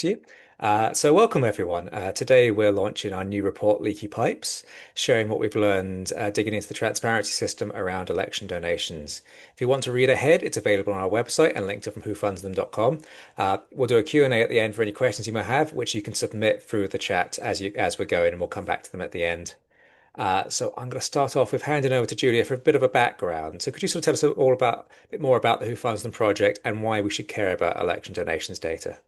You. So welcome everyone. Today we're launching our new report, Leaky Pipes, sharing what we've learned digging into the transparency system around election donations. If you want to read ahead, it's available on our website and linked up from whofundsthem.com. We'll do a Q&A at the end for any questions you might have, which you can submit through the chat as we're going, and we'll come back to them at the end. So I'm going to start off with handing over to Julia for a bit of a background. So could you sort of tell us a bit more about the Who Funds Them project and why we should care about election donations data?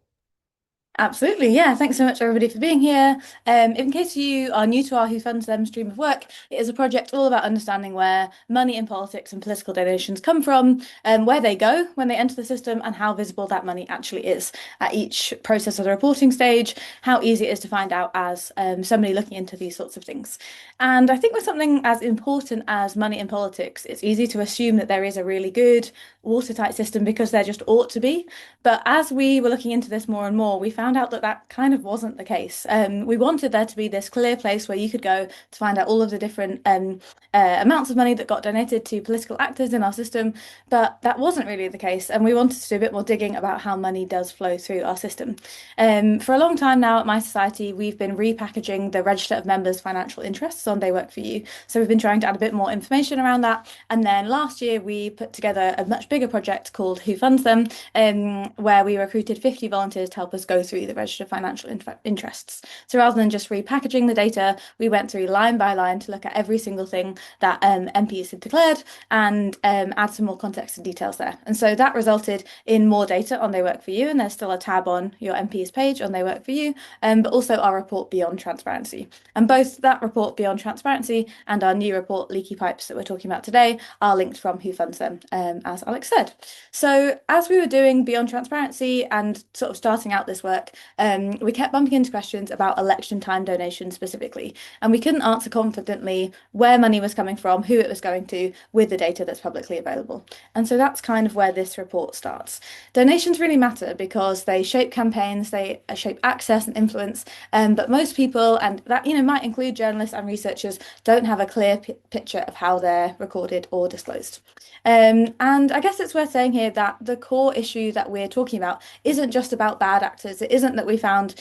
Absolutely, yeah. Thanks so much, everybody, for being here. In case you are new to our Who Funds Them stream of work, it is a project all about understanding where money in politics and political donations come from, and where they go when they enter the system, and how visible that money actually is at each process of the reporting stage, how easy it is to find out as somebody looking into these sorts of things. And I think with something as important as money in politics, it's easy to assume that there is a really good, watertight system because there just ought to be. But as we were looking into this more and more, we found out that that kind of wasn't the case. We wanted there to be this clear place where you could go to find out all of the different amounts of money that got donated to political actors in our system, but that wasn't really the case. And we wanted to do a bit more digging about how money does flow through our system. For a long time now at mySociety, we've been repackaging the register of members' financial interests on They Work For You. So we've been trying to add a bit more information around that. And then last year, we put together a much bigger project called Who Funds Them, where we recruited 50 volunteers to help us go through the register of financial interests. So rather than just repackaging the data, we went through line by line to look at every single thing that MPs had declared and add some more context and details there. And so that resulted in more data on They Work For You, and there's still a tab on your MP's page on They Work For You, but also our report Beyond Transparency. And both that report Beyond Transparency and our new report Leaky Pipes that we're talking about today are linked from Who Funds Them, as Alex said. So as we were doing Beyond Transparency and sort of starting out this work, we kept bumping into questions about election time donations specifically, and we couldn't answer confidently where money was coming from, who it was going to, with the data that's publicly available. And so that's kind of where this report starts. Donations really matter because they shape campaigns, they shape access and influence, but most people, and that might include journalists and researchers, don't have a clear picture of how they're recorded or disclosed. And I guess it's worth saying here that the core issue that we're talking about isn't just about bad actors. It isn't that we found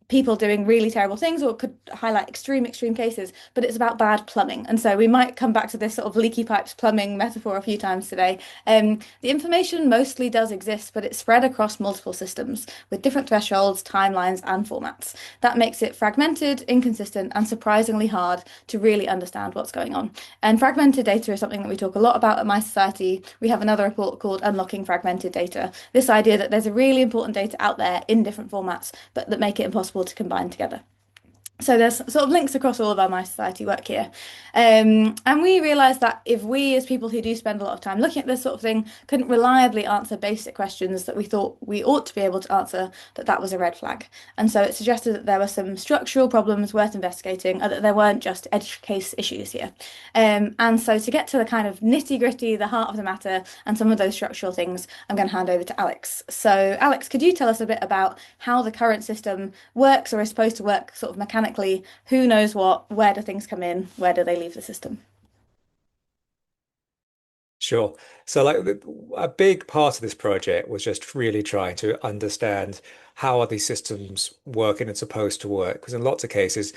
people doing really terrible things or could highlight extreme cases, but it's about bad plumbing. And so we might come back to this sort of leaky pipes plumbing metaphor a few times today. The information mostly does exist, but it's spread across multiple systems with different thresholds, timelines, and formats. That makes it fragmented, inconsistent, and surprisingly hard to really understand what's going on. And fragmented data is something that we talk a lot about at mySociety. We have another report called Unlocking Fragmented Data. This idea that there's a really important data out there in different formats, but that make it impossible to combine together. So there's sort of links across all of our mySociety work here. And we realised that if we, as people who do spend a lot of time looking at this sort of thing, couldn't reliably answer basic questions that we thought we ought to be able to answer, that was a red flag. And so it suggested that there were some structural problems worth investigating, and that there weren't just edge case issues here. And so to get to the kind of nitty-gritty, the heart of the matter, and some of those structural things, I'm going to hand over to Alex. So Alex, could you tell us a bit about how the current system works or is supposed to work sort of mechanically? Who knows what, where do things come in, where do they leave the system? Sure. So, a big part of this project was just really trying to understand how are these systems working and supposed to work. Because in lots of cases,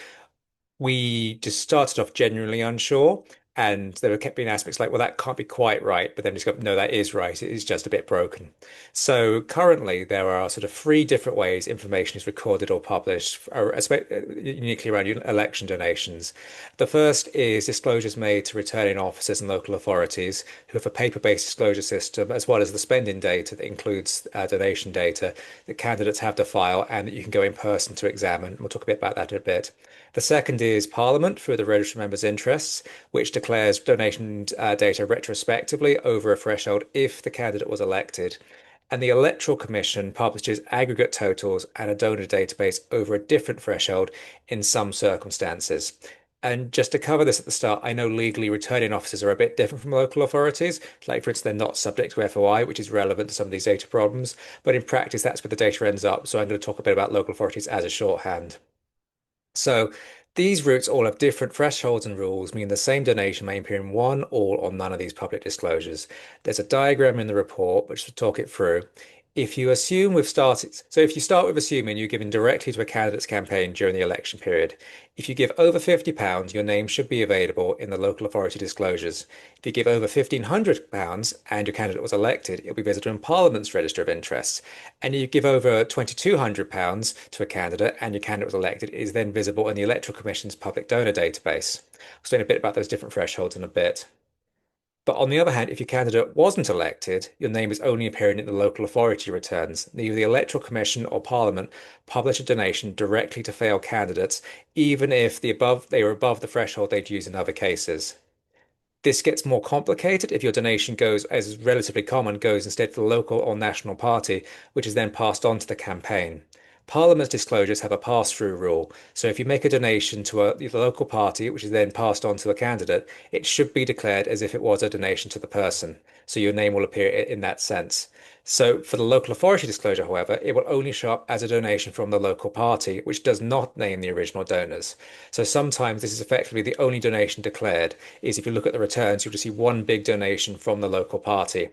we just started off genuinely unsure, and there kept being aspects like, well, that can't be quite right, but then just go, no, that is right. It is just a bit broken. So currently, there are sort of three different ways information is recorded or published, uniquely around election donations. The first is disclosures made to returning officers and local authorities who have a paper-based disclosure system, as well as the spending data that includes donation data that candidates have to file and that you can go in person to examine. We'll talk a bit about that in a bit. The second is Parliament through the Register of Members' Interests, which declares donation data retrospectively over a threshold if the candidate was elected. And the Electoral Commission publishes aggregate totals and a donor database over a different threshold in some circumstances. And just to cover this at the start, I know legally returning officers are a bit different from local authorities. Like, for instance, they're not subject to FOI, which is relevant to some of these data problems. But in practice, that's where the data ends up. So I'm going to talk a bit about local authorities as a shorthand. So these routes all have different thresholds and rules, meaning the same donation may appear in one, all, or none of these public disclosures. There's a diagram in the report which will talk it through. If you assume we've started, so if you start with assuming you're giving directly to a candidate's campaign during the election period, if you give over £50, your name should be available in the local authority disclosures. If you give over £1,500 and your candidate was elected, it'll be visible in Parliament's Register of Interests. And you give over £2,200 to a candidate and your candidate was elected, it is then visible in the Electoral Commission's public donor database. I'll explain a bit about those different thresholds in a bit. But on the other hand, if your candidate wasn't elected, your name is only appearing in the local authority returns. Neither the Electoral Commission or Parliament publish a donation directly to failed candidates, even if they were above the threshold they'd use in other cases. This gets more complicated if your donation goes, as is relatively common, goes instead to the local or national party, which is then passed on to the campaign. Parliament's disclosures have a pass-through rule, so if you make a donation to the local party, which is then passed on to a candidate, it should be declared as if it was a donation to the person, so your name will appear in that sense. So for the local authority disclosure, however, it will only show up as a donation from the local party, which does not name the original donors. So sometimes this is effectively the only donation declared, is if you look at the returns, you'll just see one big donation from the local party.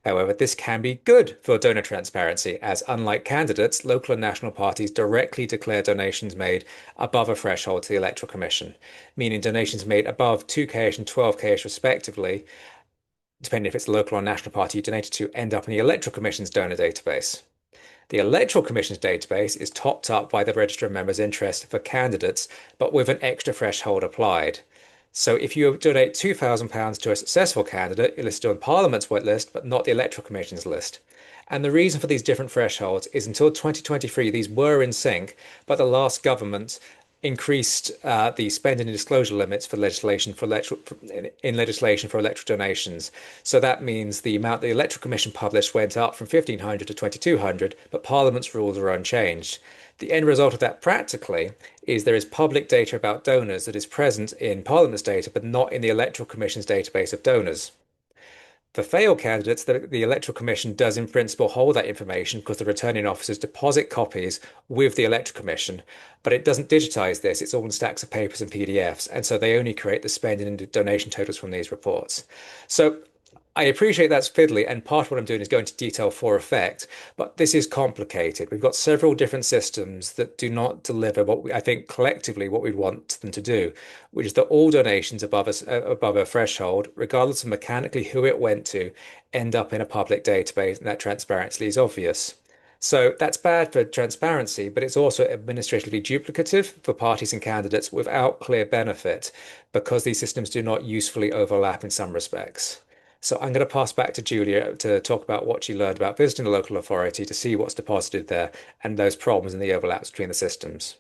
However, this can be good for donor transparency, as unlike candidates, local and national parties directly declare donations made above a threshold to the Electoral Commission, meaning donations made above 2K and 12K respectively, depending if it's the local or national party you donated to, end up in the Electoral Commission's donor database. The Electoral Commission's database is topped up by the Register of Members' Interest for candidates, but with an extra threshold applied. So if you donate £2,000 to a successful candidate, you're listed on Parliament's wait list, but not the Electoral Commission's list. And the reason for these different thresholds is until 2023, these were in sync, but the last government increased the spending and disclosure limits for legislation for electoral donations. So that means the amount the Electoral Commission published went up from 1,500 to 2,200, but Parliament's rules are unchanged. The end result of that practically is there is public data about donors that is present in Parliament's data, but not in the Electoral Commission's database of donors. For failed candidates, the Electoral Commission does in principle hold that information because the returning officers deposit copies with the Electoral Commission, but it doesn't digitize this. It's all in stacks of papers and PDFs, and so they only create the spending and donation totals from these reports. So I appreciate that's fiddly, and part of what I'm doing is going into detail for effect, but this is complicated. We've got several different systems that do not deliver I think collectively what we want them to do, which is that all donations above a threshold, regardless of mechanically who it went to, end up in a public database, and that transparency is obvious. So that's bad for transparency, but it's also administratively duplicative for parties and candidates without clear benefit because these systems do not usefully overlap in some respects. So I'm going to pass back to Julia to talk about what she learned about visiting the local authority to see what's deposited there and those problems and the overlaps between the systems.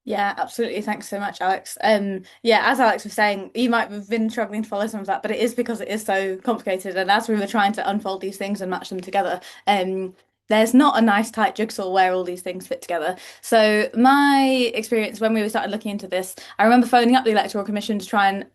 Yeah, absolutely. Thanks so much, Alex. Yeah, as Alex was saying, you might have been struggling to follow some of that, but it is because it is so complicated. And as we were trying to unfold these things and match them together, there's not a nice tight jigsaw where all these things fit together. So my experience when we started looking into this, I remember phoning up the Electoral Commission to try and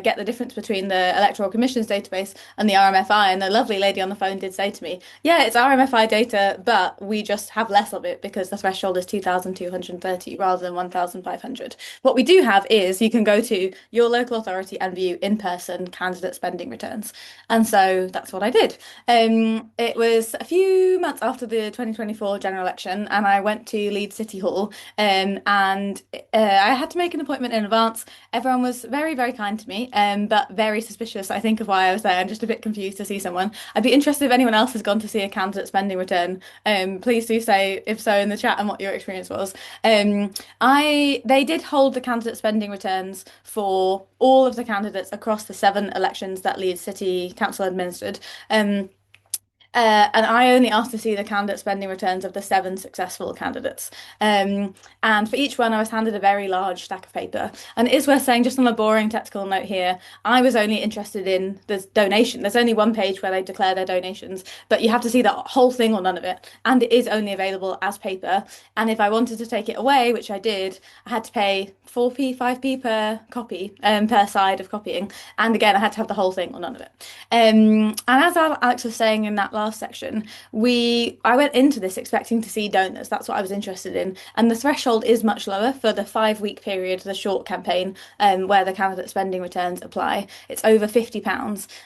get the difference between the Electoral Commission's database and the RMFI. And the lovely lady on the phone did say to me, yeah, it's RMFI data, but we just have less of it because the threshold is 2,230 rather than 1,500. What we do have is you can go to your local authority and view in-person candidate spending returns. And so that's what I did. It was a few months after the 2024 general election, and I went to Leeds City Hall, and I had to make an appointment in advance. Everyone was very, very kind to me, but very suspicious, I think, of why I was there and just a bit confused to see someone. I'd be interested if anyone else has gone to see a candidate spending return. Please do say if so in the chat and what your experience was. They did hold the candidate spending returns for all of the candidates across the 7 elections that Leeds City Council administered. And I only asked to see the candidate spending returns of the 7 successful candidates. And for each one, I was handed a very large stack of paper. And it is worth saying, just on a boring technical note here, I was only interested in the donation. There's only one page where they declare their donations, but you have to see the whole thing or none of it. And it is only available as paper. And if I wanted to take it away, which I did, I had to pay 4p, 5p per copy, per side of copying. And again, I had to have the whole thing or none of it. And as Alex was saying in that last section, I went into this expecting to see donors. That's what I was interested in. And the threshold is much lower for the 5 week period, the short campaign, where the candidate spending returns apply. It's over £50.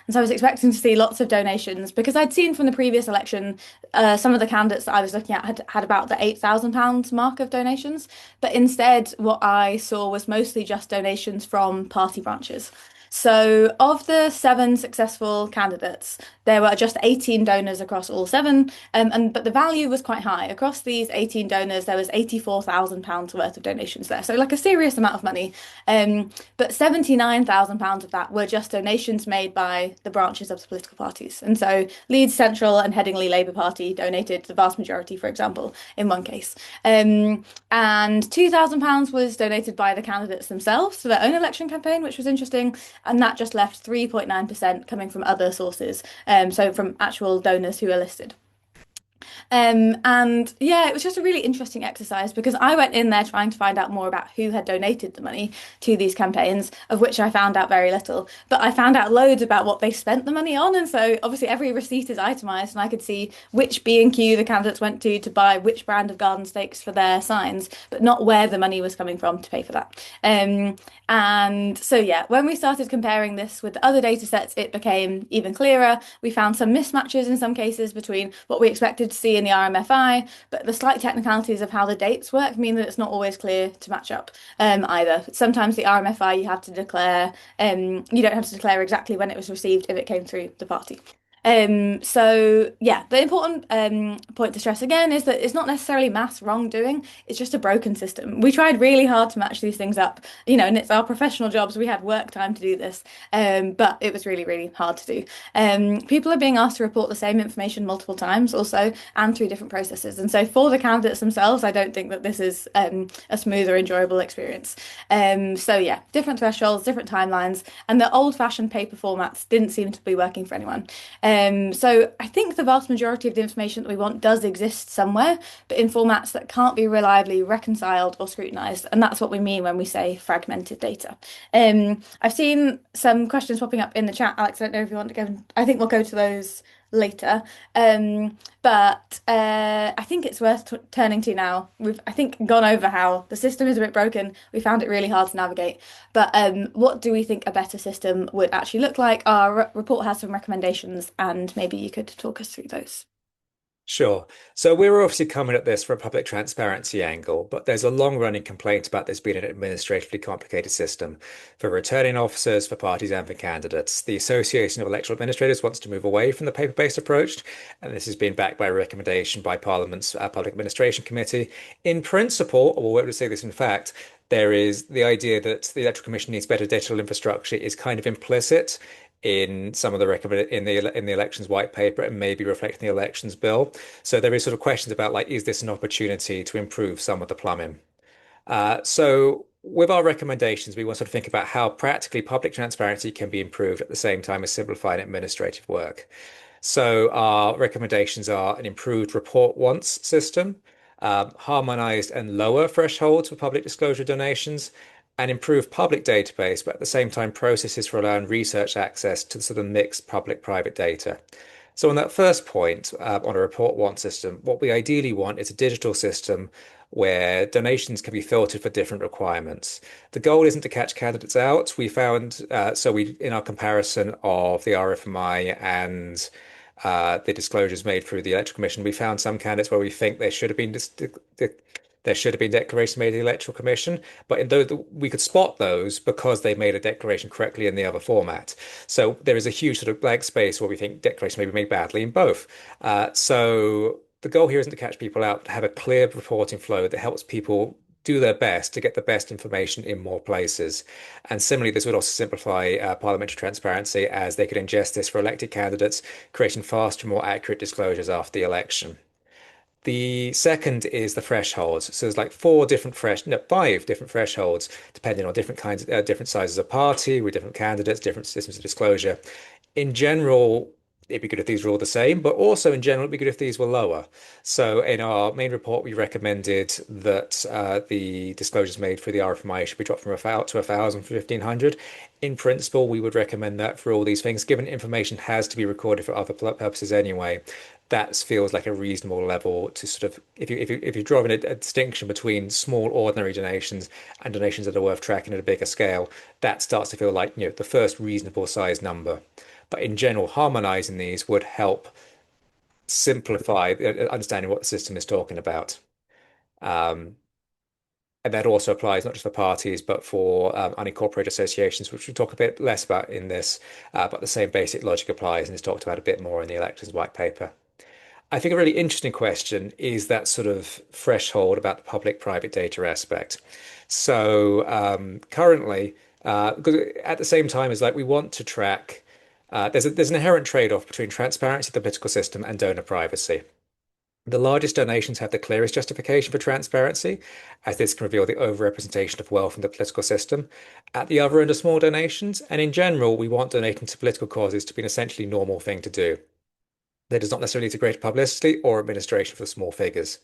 And so I was expecting to see lots of donations because I'd seen from the previous election, some of the candidates that I was looking at had about the £8,000 mark of donations. But instead, what I saw was mostly just donations from party branches. So, of the 7 successful candidates, there were just 18 donors across all seven, but the value was quite high. Across these 18 donors, there was £84,000 worth of donations there, so like a serious amount of money. But £79,000 of that were just donations made by the branches of the political parties. And so Leeds Central and Headingley Labour Party donated the vast majority, for example, in one case. And £2,000 was donated by the candidates themselves for their own election campaign, which was interesting. And that just left 3.9% coming from other sources, so from actual donors who are listed. And yeah, it was just a really interesting exercise because I went in there trying to find out more about who had donated the money to these campaigns, of which I found out very little. But I found out loads about what they spent the money on. And so obviously every receipt is itemized and I could see which B&Q the candidates went to buy which brand of garden stakes for their signs, but not where the money was coming from to pay for that. And so yeah, when we started comparing this with the other data sets, it became even clearer. We found some mismatches in some cases between what we expected to see in the RMFI, but the slight technicalities of how the dates work mean that it's not always clear to match up either. Sometimes the RMFI you have to declare, you don't have to declare exactly when it was received if it came through the party. So yeah, the important point to stress again is that it's not necessarily mass wrongdoing, it's just a broken system. We tried really hard to match these things up, and it's our professional jobs. We had work time to do this, but it was really, really hard to do. People are being asked to report the same information multiple times also, and through different processes. And so for the candidates themselves, I don't think that this is a smooth or enjoyable experience. So yeah, different thresholds, different timelines, and the old-fashioned paper formats didn't seem to be working for anyone. So I think the vast majority of the information that we want does exist somewhere, but in formats that can't be reliably reconciled or scrutinized. And that's what we mean when we say fragmented data. I've seen some questions popping up in the chat, Alex. I don't know if you want to go. I think we'll go to those later. But I think it's worth turning to now. We've, I think, gone over how the system is a bit broken. We found it really hard to navigate. But what do we think a better system would actually look like? Our report has some recommendations, and maybe you could talk us through those. Sure. So we're obviously coming at this from a public transparency angle, but there's a long-running complaint about this being an administratively complicated system for returning officers, for parties, and for candidates. The Association of Electoral Administrators wants to move away from the paper-based approach, and this has been backed by a recommendation by Parliament's Public Administration Committee. In principle, or what would say this in fact, there is the idea that the Electoral Commission needs better digital infrastructure is kind of implicit in some of the recommend in the elections white paper and maybe reflecting the elections bill. So there is sort of questions about like, is this an opportunity to improve some of the plumbing? So with our recommendations, we want to sort of think about how practically public transparency can be improved at the same time as simplifying administrative work. So our recommendations are an improved report once system, harmonized and lower thresholds for public disclosure donations, an improved public database, but at the same time processes for allowing research access to the sort of mixed public-private data. So on that first point, on a report once system, what we ideally want is a digital system where donations can be filtered for different requirements. The goal isn't to catch candidates out. We found, in our comparison of the RFMI and the disclosures made through the Electoral Commission, we found some candidates where we think there should have been declarations made in the Electoral Commission, but we could spot those because they made a declaration correctly in the other format. So there is a huge sort of blank space where we think declarations may be made badly in both. So the goal here isn't to catch people out, but to have a clear reporting flow that helps people do their best to get the best information in more places. And similarly, this would also simplify parliamentary transparency as they could ingest this for elected candidates, creating faster, more accurate disclosures after the election. The second is the thresholds. So there's like five different thresholds, depending on different sizes of party, with different candidates, different systems of disclosure. In general, it'd be good if these were all the same, but also in general, it'd be good if these were lower. So in our main report, we recommended that the disclosures made for the RFMI should be dropped from 1,000 to 1,000 for 1,500. In principle, we would recommend that for all these things, given information has to be recorded for other purposes anyway. That feels like a reasonable level to sort of if you're drawing a distinction between small ordinary donations and donations that are worth tracking at a bigger scale, that starts to feel like the first reasonable size number. But in general, harmonizing these would help simplify understanding what the system is talking about. Um, and that also applies not just for parties, but for unincorporated associations, which we talk a bit less about in this, but the same basic logic applies and is talked about a bit more in the elections white paper. I think a really interesting question is that sort of threshold about the public-private data aspect. So currently, because at the same time as like we want to track, there's an inherent trade-off between transparency of the political system and donor privacy. The largest donations have the clearest justification for transparency, as this can reveal the overrepresentation of wealth in the political system. At the other end are small donations, and in general, we want donating to political causes to be an essentially normal thing to do. That does not necessarily lead to greater publicity or administration for small figures.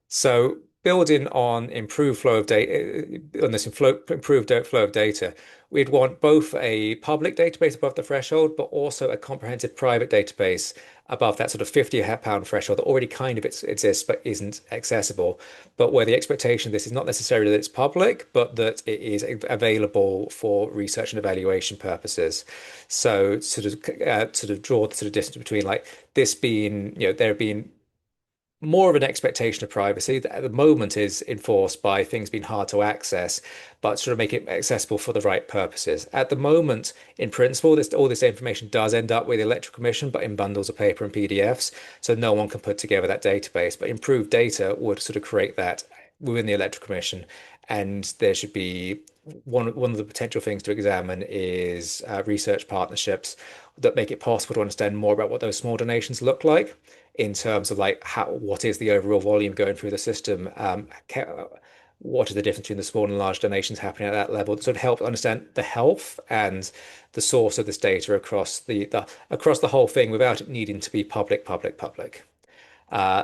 So building on improved flow of data, on this improved flow of data, we'd want both a public database above the threshold, but also a comprehensive private database above that sort of £50 threshold that already kind of exists but isn't accessible. But where the expectation of this is not necessarily that it's public, but that it is available for research and evaluation purposes. So sort of draw the sort of distance between like this being, there being more of an expectation of privacy that at the moment is enforced by things being hard to access, but sort of make it accessible for the right purposes. At the moment, in principle, all this information does end up with the Electoral Commission, but in bundles of paper and PDFs, so no one can put together that database. But improved data would sort of create that within the Electoral Commission, and there should be one of the potential things to examine is research partnerships that make it possible to understand more about what those small donations look like in terms of like what is the overall volume going through the system, what is the difference between the small and large donations happening at that level, to sort of help understand the health and the source of this data across the whole thing without it needing to be public.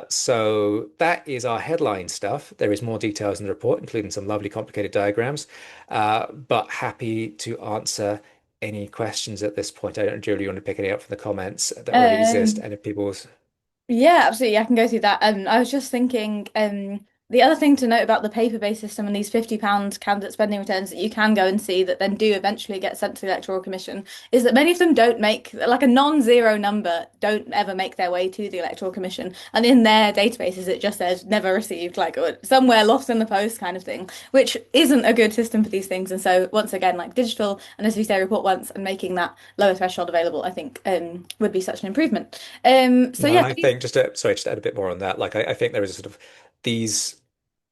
So that is our headline stuff. There is more details in the report, including some lovely complicated diagrams, but happy to answer any questions at this point. I don't know, Julie, you want to pick any up from the comments that already exist Um, and if people's. Yeah, absolutely. I can go through that. I was just thinking, the other thing to note about the paper-based system and these £50 candidate spending returns that you can go and see that then do eventually get sent to the Electoral Commission is that many of them don't make, like a non-zero number, don't ever make their way to the Electoral Commission. And in their databases, it just says never received, like or somewhere lost in the post kind of thing, which isn't a good system for these things. And so once again, like digital, and as we say, report once and making that lower threshold available, I think would be such an improvement. So No, yeah, and I think just to add a bit more on that, like I think there is a sort of these,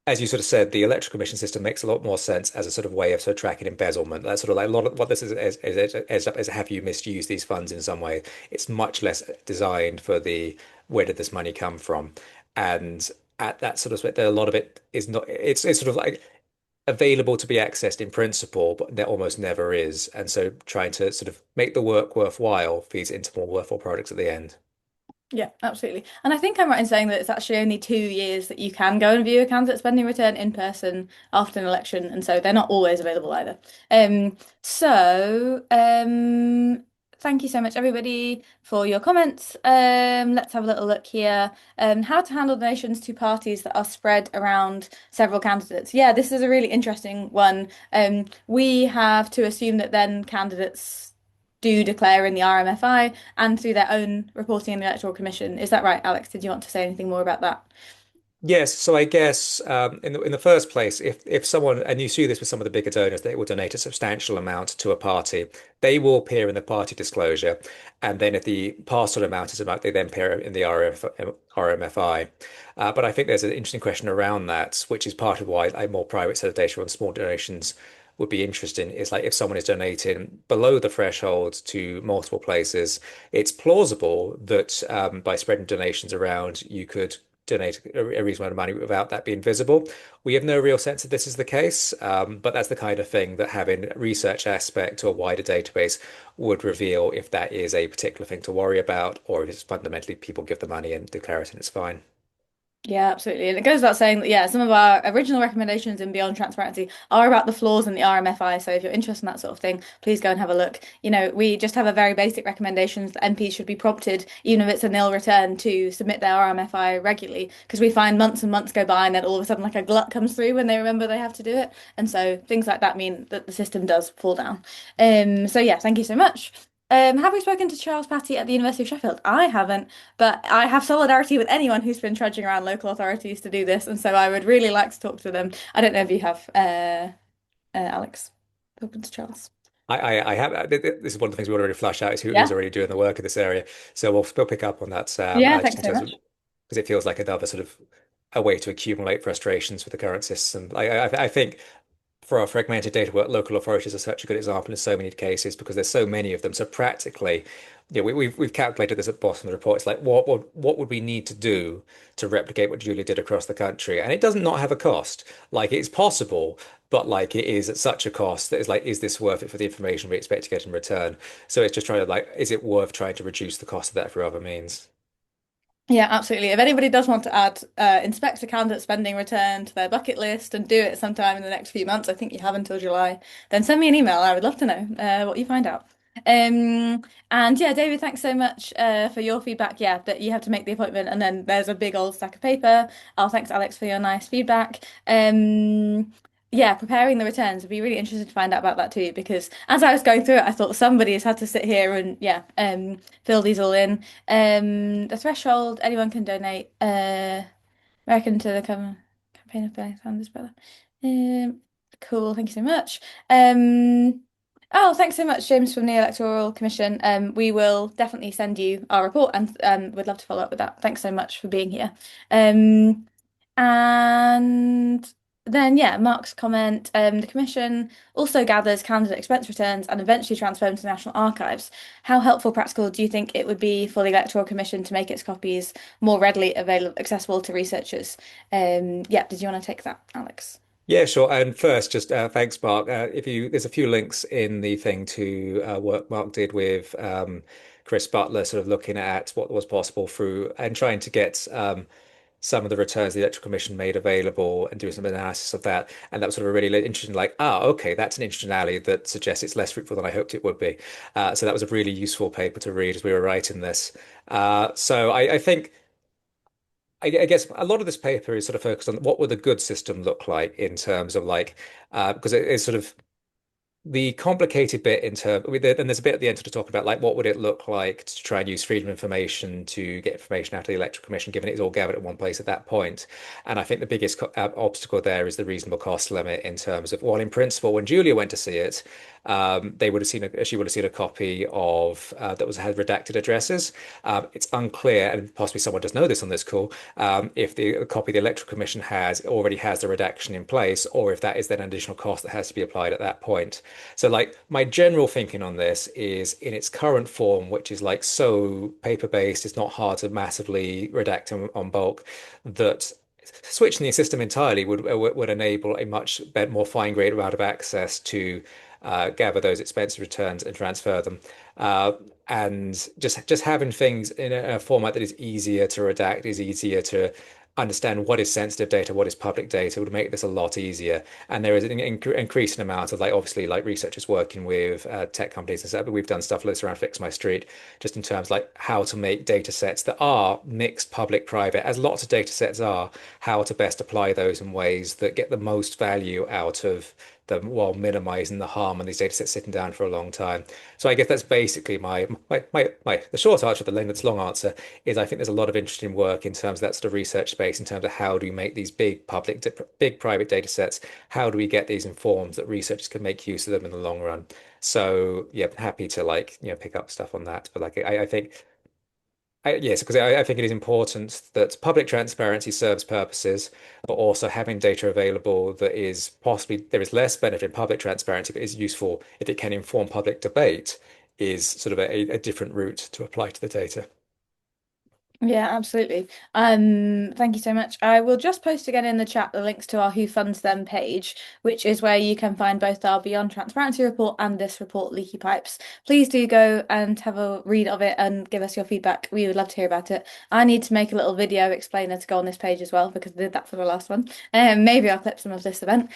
as you sort of said, the electoral commission system makes a lot more sense as a sort of way of sort of tracking embezzlement. That's sort of like a lot of what this is have you misused these funds in some way? It's much less designed for the where did this money come from? And at that sort of a lot of it is not it's sort of like available to be accessed in principle, but there almost never is. And so trying to sort of make the work worthwhile feeds into more worthwhile products at the end. yeah, absolutely. And I think I'm right in saying that it's actually only 2 years that you can go and view a candidate spending return in person after an election, and so they're not always available either. Thank you so much, everybody, for your comments. Let's have a little look here. How to handle donations to parties that are spread around several candidates. Yeah, this is a really interesting one. We have to assume that then candidates do declare in the RMFI and through their own reporting in the Electoral Commission. Is that right, Alex? Did you want to say anything more about that? Yes, so I guess in the first place, if someone and you see this with some of the bigger donors, they will donate a substantial amount to a party. They will appear in the party disclosure, and then if the parcel amount is about, they then appear in the RMFI. But I think there's an interesting question around that, which is part of why a more private set of data on small donations would be interesting. Is like if someone is donating below the threshold to multiple places, it's plausible that by spreading donations around, you could donate a reasonable amount of money without that being visible. We have no real sense that this is the case, but that's the kind of thing that having a research aspect to a wider database would reveal if that is a particular thing to worry about, or if it's fundamentally people give the money and declare it and it's fine. Yeah, absolutely. And it goes without saying that, yeah, some of our original recommendations in Beyond Transparency are about the flaws in the RMFI. So if you're interested in that sort of thing, please go and have a look. We just have a very basic recommendations that MPs should be prompted, even if it's a nil return, to submit their RMFI regularly, because we find months and months go by and then all of a sudden like a glut comes through when they remember they have to do it. And so things like that mean that the system does fall down. So yeah, thank you so much. Have we spoken to Charles Patty at the University of Sheffield? I haven't. But I have solidarity with anyone who's been trudging around local authorities to do this, and so I would really like to talk to them. I don't know if you have, Alex, spoken to Charles. I have this is one of the things we want to really flush out is who's Yeah, already doing the work in this area. So we'll pick up on that, yeah, just thanks in so terms of much. because it feels like another sort of a way to accumulate frustrations with the current system. I think for our fragmented data work, local authorities are such a good example in so many cases because there's so many of them. So practically, we've calculated this at the bottom of the report. It's like what would we need to do to replicate what Julia did across the country? And it does not have a cost. Like it's possible, but like it is at such a cost that it's like, is this worth it for the information we expect to get in return? So it's just trying to like, is it worth trying to reduce the cost of that through other means? Yeah, absolutely. If anybody does want to add inspector candidate spending return to their bucket list and do it sometime in the next few months, I think you have until July, then send me an email. I would love to know what you find out. And yeah, David, thanks so much for your feedback. Yeah, that you have to make the appointment and then there's a big old stack of paper. Oh, thanks, Alex, for your nice feedback. Yeah, preparing the returns. I'd be really interested to find out about that too, because as I was going through it, I thought somebody has had to sit here and yeah, fill these all in. The threshold, anyone can donate. American to the campaign of Bernie Sanders, brother. Um, cool, thank you so much. Oh, thanks so much, James, from the Electoral Commission. We will definitely send you our report and would love to follow up with that. Thanks so much for being here. And then, yeah, Mark's comment. The Commission also gathers candidate expense returns and eventually transfer them to the National Archives. How helpful, practical do you think it would be for the Electoral Commission to make its copies more readily available, accessible to researchers? Yeah, did you want to take that, Alex? Yeah, sure. And first, just thanks, Mark. If you there's a few links in the thing to work Mark did with Chris Butler, sort of looking at what was possible through and trying to get some of the returns the Electoral Commission made available and doing some analysis of that. And that was sort of a really interesting, like, okay, that's an interesting alley that suggests it's less fruitful than I hoped it would be. So that was a really useful paper to read as we were writing this. So I think. I guess a lot of this paper is sort of focused on what would a good system look like in terms of like because it is sort of the complicated bit in terms, and there's a bit at the end to talk about like what would it look like to try and use freedom of information to get information out of the Electoral Commission, given it's all gathered at one place at that point. And I think the biggest obstacle there is the reasonable cost limit in terms of, well, in principle, when Julia went to see it, she would have seen a copy of that was had redacted addresses. It's unclear, and possibly someone does know this on this call, if the copy the Electoral Commission has already has the redaction in place, or if that is then an additional cost that has to be applied at that point. So like my general thinking on this is in its current form, which is like so paper-based, it's not hard to massively redact on bulk, that switching the system entirely would enable a much better, more fine-grained route of access to gather those expense returns and transfer them. And just having things in a format that is easier to redact, is easier to understand what is sensitive data, what is public data would make this a lot easier. And there is an increasing amount of like obviously like researchers working with tech companies and stuff, but we've done stuff like this around Fix My Street, just in terms like how to make data sets that are mixed public private, as lots of data sets are, how to best apply those in ways that get the most value out of them while minimizing the harm on these data sets sitting down for a long time. So I guess that's basically my the short answer, the length, long answer is I think there's a lot of interesting work in terms of that sort of research space in terms of how do we make these big private data sets? How do we get these informed that researchers can make use of them in the long run? So yeah, happy to like, pick up stuff on that. But like I think yes, because I think it is important that public transparency serves purposes, but also having data available that is possibly there is less benefit in public transparency, but is useful if it can inform public debate is sort of a different route to apply to the data. Yeah, absolutely. Thank you so much. I will just post again in the chat the links to our Who Funds Them page, which is where you can find both our Beyond Transparency report and this report, Leaky Pipes. Please do go and have a read of it and give us your feedback. We would love to hear about it. I need to make a little video explainer to go on this page as well because I did that for the last one. Maybe I'll clip some of this event.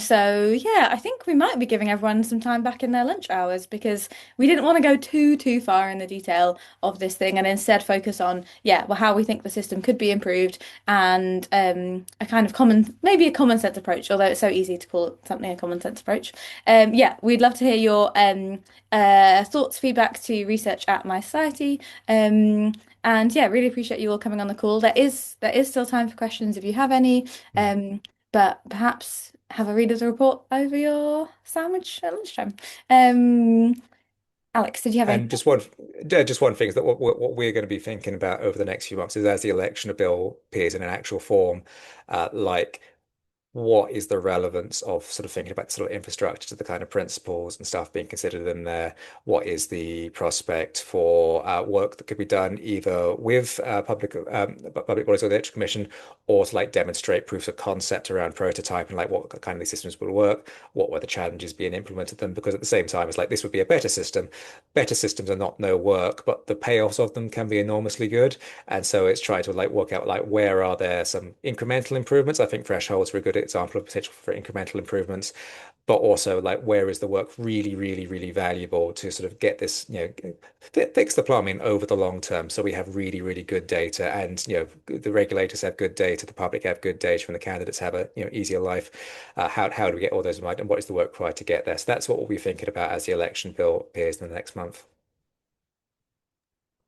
So yeah, I think we might be giving everyone some time back in their lunch hours because we didn't want to go too far in the detail of this thing and instead focus on, yeah, well, how we think the system could be improved and a kind of common, maybe a common sense approach, although it's so easy to call something a common sense approach. Yeah, we'd love to hear your thoughts, feedback to research at mySociety. And yeah, really appreciate you all coming on the call. There is still time for questions if you have any, Mm. but perhaps have a read of the report over your sandwich at lunchtime. Um, Alex, did you have any? And just one thing is that what we're going to be thinking about over the next few months is as the election bill appears in an actual form, like what is the relevance of sort of thinking about sort of infrastructure to the kind of principles and stuff being considered in there? What is the prospect for work that could be done either with public bodies or the Electoral Commission, or to like demonstrate proofs of concept around prototyping, like what kind of these systems will work, what were the challenges being implemented them? Because at the same time, it's like this would be a better system. Better systems are not no work, but the payoffs of them can be enormously good. And so it's trying to like work out like where are there some incremental improvements. I think thresholds are a good example of potential for incremental improvements, but also like where is the work really valuable to sort of get this, fix the plumbing over the long term. So we have really good data, and the regulators have good data, the public have good data, and the candidates have a easier life. How do we get all those right, and what is the work required to get there? So that's what we'll be thinking about as the election bill appears in the next month.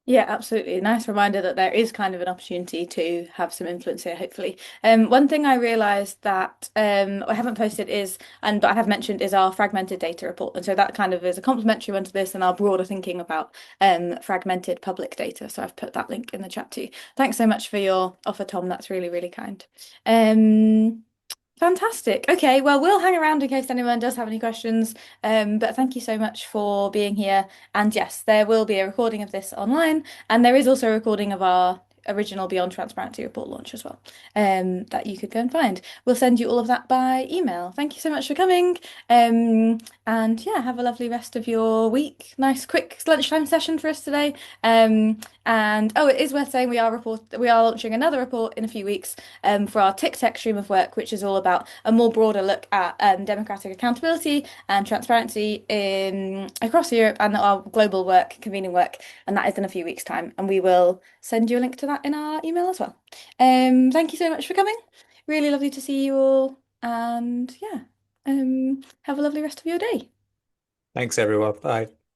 Yeah, absolutely. Nice reminder that there is kind of an opportunity to have some influence here, hopefully. One thing I realized that I haven't posted is, and but I have mentioned, is our fragmented data report. And so that kind of is a complementary one to this and our broader thinking about fragmented public data. So I've put that link in the chat too. Thanks so much for your offer, Tom. That's really kind. Um, Fantastic. Okay, well, we'll hang around in case anyone does have any questions. But thank you so much for being here. And yes, there will be a recording of this online, and there is also a recording of our original Beyond Transparency report launch as well, that you could go and find. We'll send you all of that by email. Thank you so much for coming. And yeah, have a lovely rest of your week. Nice quick lunchtime session for us today. And oh, it is worth saying we are launching another report in a few weeks for our Tick Tech stream of work, which is all about a more broader look at democratic accountability and transparency in across Europe and our global work, convening work, and that is in a few weeks' time. And we will send you a link to that in our email as well. Thank you so much for coming. Really lovely to see you all, and yeah, have a lovely rest of your day. Thanks, everyone. Bye.